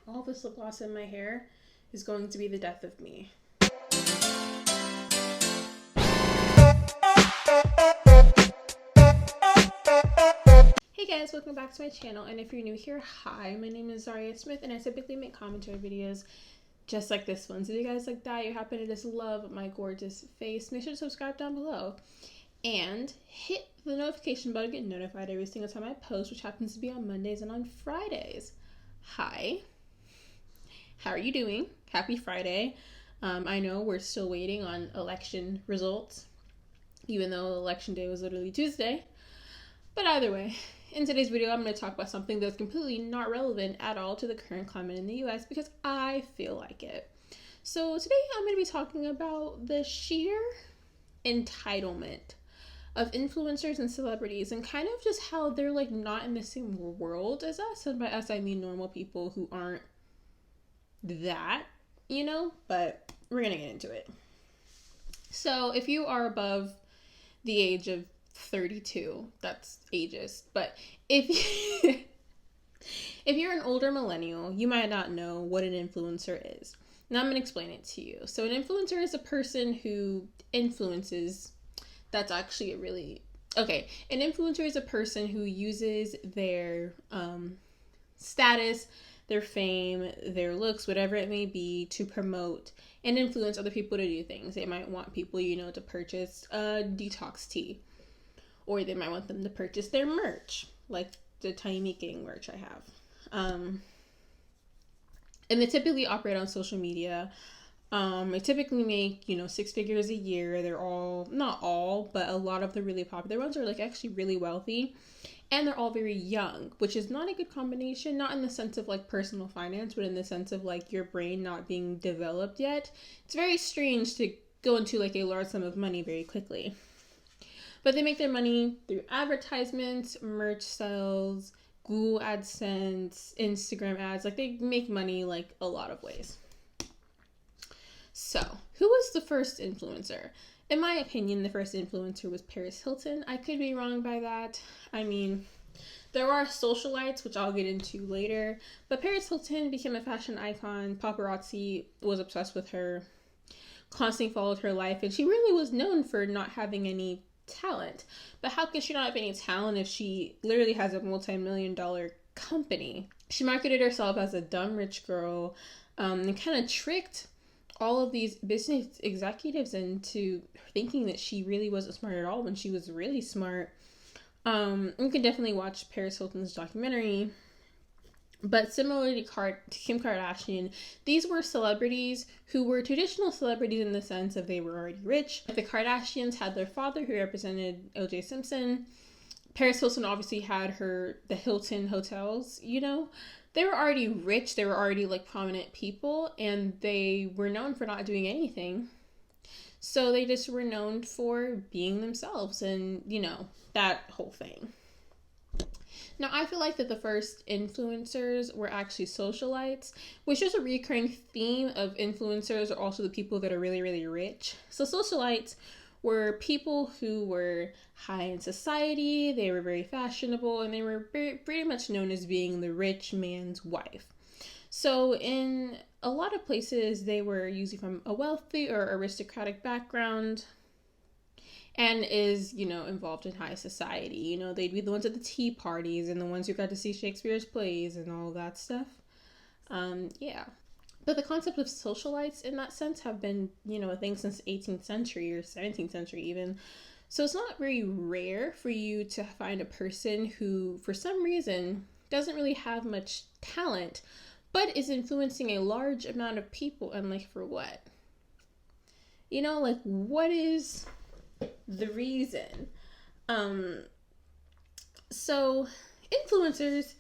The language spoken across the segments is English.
all this lip gloss in my hair is going to be the death of me. Hey guys, welcome back to my channel, and if you're new here, hi, my name is Zhariya Smith, and I typically make commentary videos just like this one. So if you guys like that, you happen to just love my gorgeous face, make sure to subscribe down below and hit the notification button to get notified every single time I post, which happens to be on Mondays and on Fridays. Hi, how are you doing? Happy Friday. I know we're still waiting on election results, even though election day was literally Tuesday. But either way, in today's video, I'm going to talk about something that's completely not relevant at all to the current climate in the US because I feel like it. So today I'm going to be talking about the sheer entitlement of influencers and celebrities, and kind of just how they're like not in the same world as us. And by us, I mean normal people who aren't that, but we're going to get into it. So if you are above the age of 32, that's ageist, but if you're an older millennial, you might not know what an influencer is. Now I'm going to explain it to you. So an influencer is a person who influences. That's actually an influencer is a person who uses their status, their fame, their looks, whatever it may be, to promote and influence other people to do things. They might want people, to purchase a detox tea, or they might want them to purchase their merch, like the Tiny Meat Gang merch I have. And they typically operate on social media. They typically make, 6 figures a year. They're all, not all, but a lot of the really popular ones are like actually really wealthy. And they're all very young, which is not a good combination, not in the sense of like personal finance, but in the sense of like your brain not being developed yet. It's very strange to go into like a large sum of money very quickly. But they make their money through advertisements, merch sales, Google AdSense, Instagram ads. Like they make money like a lot of ways. So, who was the first influencer? In my opinion, the first influencer was Paris Hilton. I could be wrong by that. I mean, there are socialites, which I'll get into later. But Paris Hilton became a fashion icon. Paparazzi was obsessed with her, constantly followed her life, and she really was known for not having any talent. But how could she not have any talent if she literally has a multi-million-dollar company? She marketed herself as a dumb rich girl, and kind of tricked all of these business executives into thinking that she really wasn't smart at all when she was really smart. You can definitely watch Paris Hilton's documentary. But similarly to Kim Kardashian, these were celebrities who were traditional celebrities in the sense of they were already rich. The Kardashians had their father, who represented O.J. Simpson. Paris Hilton obviously had the Hilton hotels, They were already rich, they were already like prominent people, and they were known for not doing anything. So they just were known for being themselves and, that whole thing. Now, I feel like that the first influencers were actually socialites, which is a recurring theme of influencers are also the people that are really, really rich. So socialites were people who were high in society, they were very fashionable, and they were pretty much known as being the rich man's wife. So in a lot of places, they were usually from a wealthy or aristocratic background and is, involved in high society. They'd be the ones at the tea parties and the ones who got to see Shakespeare's plays and all that stuff. But the concept of socialites in that sense have been, a thing since the 18th century or 17th century even. So it's not very rare for you to find a person who, for some reason, doesn't really have much talent, but is influencing a large amount of people. And like, for what? What is the reason? So influencers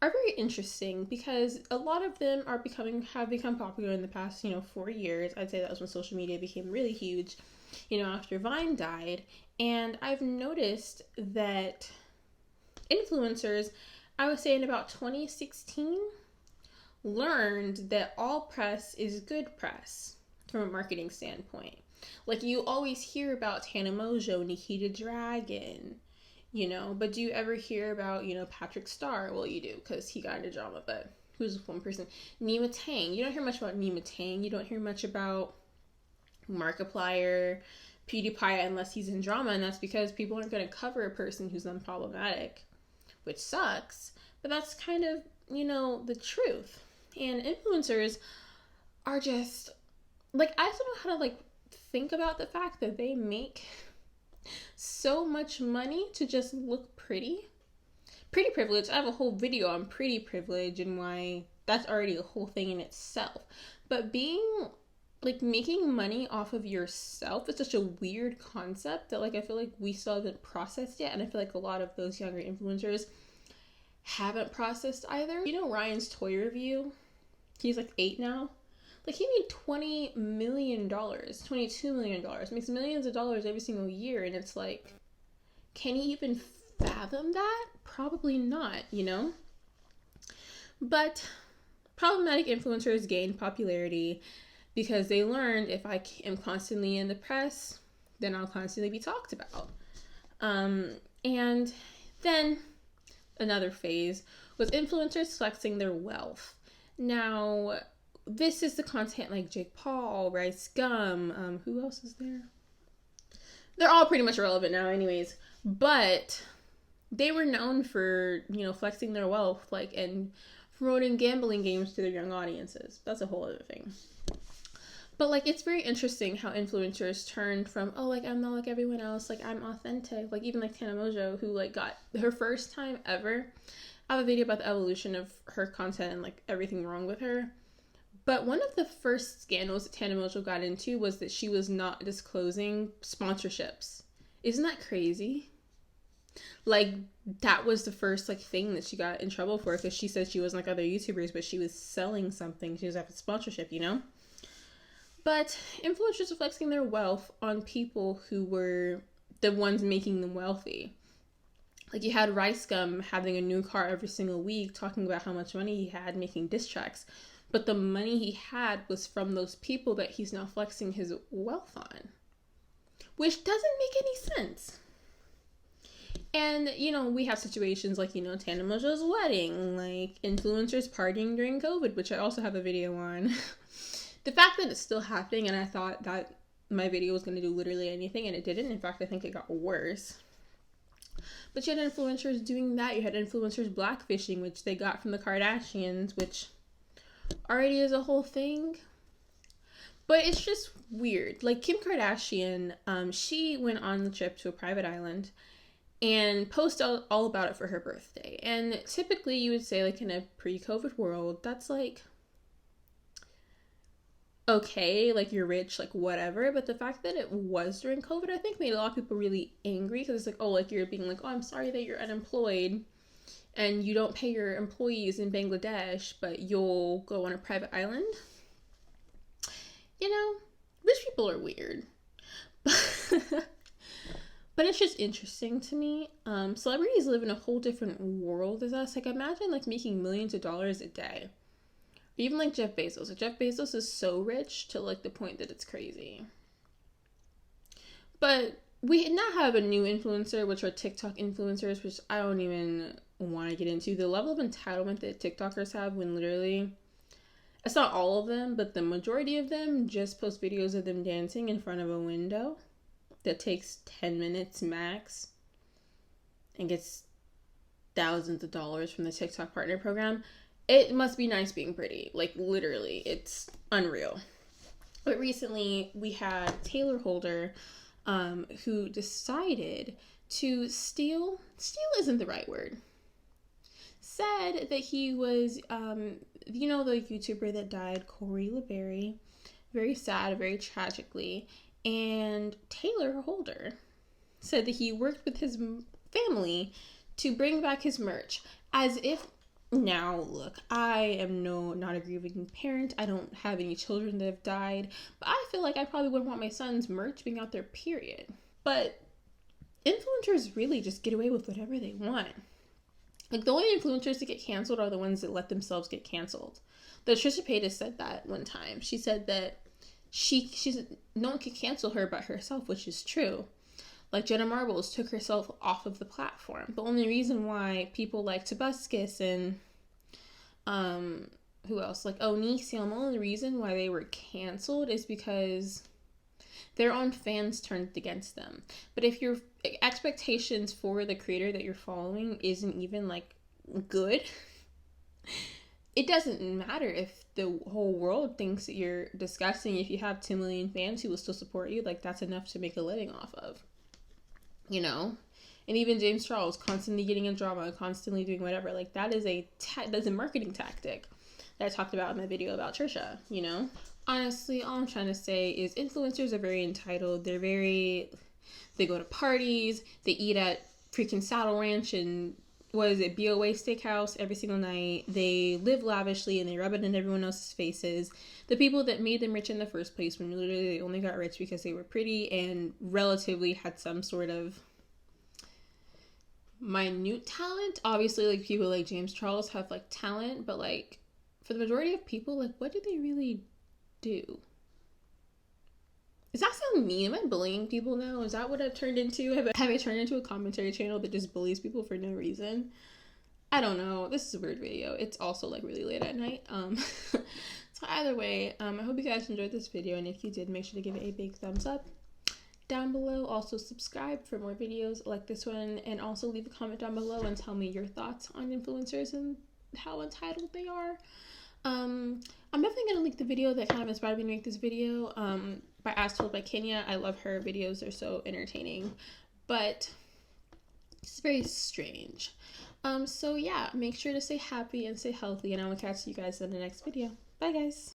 are very interesting because a lot of them have become popular in the past, 4 years. I'd say that was when social media became really huge, after Vine died. And I've noticed that influencers, I would say in about 2016, learned that all press is good press from a marketing standpoint. Like, you always hear about Tana Mojo, Nikita Dragon, but do you ever hear about, Patrick Starr? Well, you do, because he got into drama, but who's one person? Nima Tang. You don't hear much about Nima Tang. You don't hear much about Markiplier, PewDiePie, unless he's in drama, and that's because people aren't going to cover a person who's unproblematic, which sucks. But that's kind of, the truth. And influencers are just, like, I don't know how to, like, think about the fact that they make so much money to just look pretty. Pretty privilege. I have a whole video on pretty privilege and why that's already a whole thing in itself. But making money off of yourself is such a weird concept that, like, I feel like we still haven't processed yet. And I feel like a lot of those younger influencers haven't processed either. Ryan's toy review? He's like 8 now. Like, he made $20 million, $22 million, makes millions of dollars every single year. And it's like, can he even fathom that? Probably not, But problematic influencers gain popularity because they learned if I am constantly in the press, then I'll constantly be talked about. And then another phase was influencers flexing their wealth. Now, this is the content like Jake Paul, Rice Gum, who else is there? They're all pretty much irrelevant now anyways, but they were known for, flexing their wealth, like, and promoting gambling games to their young audiences. That's a whole other thing. But, like, it's very interesting how influencers turned from, oh, like, I'm not like everyone else, like, I'm authentic. Like, even like Tana Mojo, who, like, got her first time ever. I have a video about the evolution of her content and, like, everything wrong with her. But one of the first scandals that Tana Mojo got into was that she was not disclosing sponsorships. Isn't that crazy? Like, that was the first, like, thing that she got in trouble for, because she said she wasn't like other YouTubers, but she was selling something. She was having sponsorship, But influencers are flexing their wealth on people who were the ones making them wealthy. Like, you had Rice Gum having a new car every single week, talking about how much money he had, making diss tracks. But the money he had was from those people that he's now flexing his wealth on. Which doesn't make any sense. And, we have situations like, Tana Mojo's wedding, like influencers partying during COVID, which I also have a video on. The fact that it's still happening, and I thought that my video was going to do literally anything, and it didn't. In fact, I think it got worse. But you had influencers doing that. You had influencers blackfishing, which they got from the Kardashians, which already is a whole thing. But it's just weird. Like, Kim Kardashian, she went on the trip to a private island and posted all about it for her birthday. And typically you would say, like, in a pre-COVID world, that's like, okay, like, you're rich, like, whatever. But the fact that it was during COVID, I think, made a lot of people really angry, because it's like, oh, like, you're being like, oh, I'm sorry that you're unemployed and you don't pay your employees in Bangladesh, but you'll go on a private island. Rich people are weird. But it's just interesting to me. Celebrities live in a whole different world as us. Like, imagine, like, making millions of dollars a day. Even, like, Jeff Bezos. Like, Jeff Bezos is so rich to, like, the point that it's crazy. But we now have a new influencer, which are TikTok influencers, which I don't even want to get into. The level of entitlement that TikTokers have when literally, it's not all of them, but the majority of them just post videos of them dancing in front of a window that takes 10 minutes max and gets thousands of dollars from the TikTok partner program. It must be nice being pretty. Like, literally, it's unreal. But recently we had Taylor Holder, who decided to steal isn't the right word, said that he was, the YouTuber that died, Corey LeBerry, very sad, very tragically. And Taylor Holder said that he worked with his family to bring back his merch, as if, now look, I am not a grieving parent. I don't have any children that have died, but I feel like I probably wouldn't want my son's merch being out there, period. But influencers really just get away with whatever they want. Like, the only influencers that get canceled are the ones that let themselves get canceled. The Trisha Paytas said that one time. She said that she's no one could cancel her but herself, which is true. Like, Jenna Marbles took herself off of the platform. The only reason why people like Tobuscus and Who else? Like, oh, Nissan. The only reason why they were canceled is because their own fans turned against them. But if your expectations for the creator that you're following isn't even like good, it doesn't matter if the whole world thinks that you're disgusting. If you have 2 million fans who will still support you, like, that's enough to make a living off of, you know? And even James Charles constantly getting in drama, constantly doing whatever, like, that's a marketing tactic that I talked about in my video about Trisha, you know? Honestly, all I'm trying to say is influencers are very entitled. They go to parties, they eat at freaking Saddle Ranch and BOA Steakhouse every single night. They live lavishly and they rub it in everyone else's faces. The people that made them rich in the first place, when literally they only got rich because they were pretty and relatively had some sort of minute talent. Obviously, like, people like James Charles have like talent, but like, for the majority of people, like, what do they really do? Is that so mean? Am I bullying people now? Is that what I've turned into? Have I turned into a commentary channel that just bullies people for no reason? I don't know. This is a weird video. It's also like really late at night. So either way, I hope you guys enjoyed this video, and if you did, make sure to give it a big thumbs up down below. Also subscribe for more videos like this one, and also leave a comment down below and tell me your thoughts on influencers and how entitled they are. I'm definitely gonna link the video that kind of inspired me to make this video, by As Told by Kenya. I love her videos. They're so entertaining, but it's very strange. So yeah, make sure to stay happy and stay healthy, and I will catch you guys in the next video. Bye, guys.